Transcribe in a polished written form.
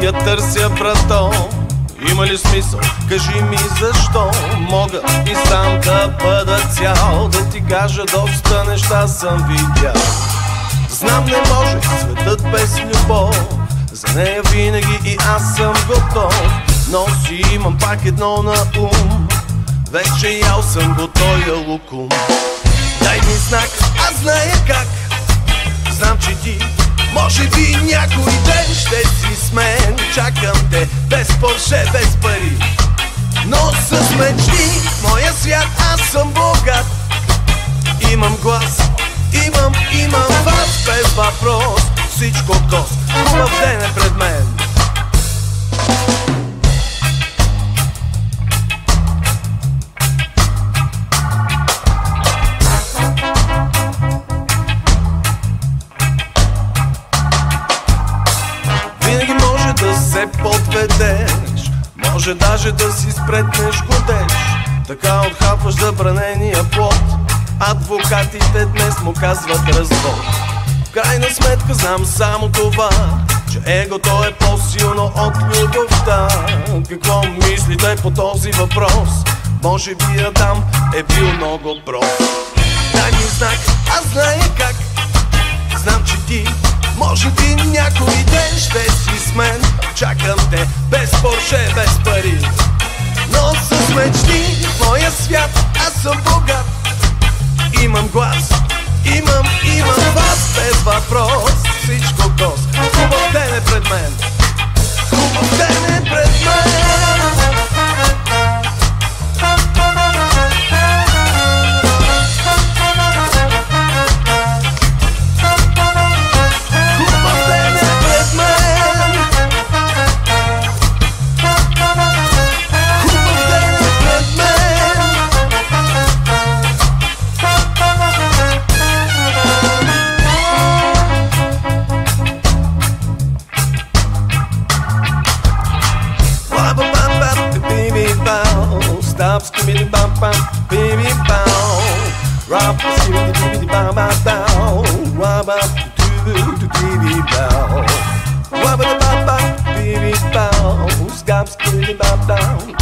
я търся, брато. Има ли смисъл? Кажи ми защо. Мога и сам да бъда цял, да ти кажа доста неща съм видял. Знам, не може светът без любов, за нея винаги и аз съм готов. Но си имам пак едно на ум, вече ял съм го тоя лукум. Дай ми знак, аз зная как. Знам, че ти може би някой ден ще си с мен. Чакам те без Порше, без пари, но с мечти в моя свят аз съм богат. Имам глас, имам вас без въпрос. Всичко кост, хубав ден е пред мен. Винаги може да се подведеш, може даже да си спретнеш годеж. Така отхапваш забранения плод, адвокатите днес му казват развод. В крайна сметка знам само това, че егото е по-силно от любовта. Какво мислите по този въпрос? Може би Адам е бил много прост. Дай ми знак, аз зная как. Знам, че ти може би някой ден ще си с мен. Чакам те без Порше, без пари, но с мечти в моя свят аз съм богат. Имам глас, имам вас без въпрос. Всичко гост, хубав ден е пред мен. Хубав ден е пред мен. Stop skimmity bop bop, baby bow. Rock skimmity bibbity bow bow bow. Wah bop doo doo baby bow. Wah bop bop bop, baby bow. Stop skimmity bop down.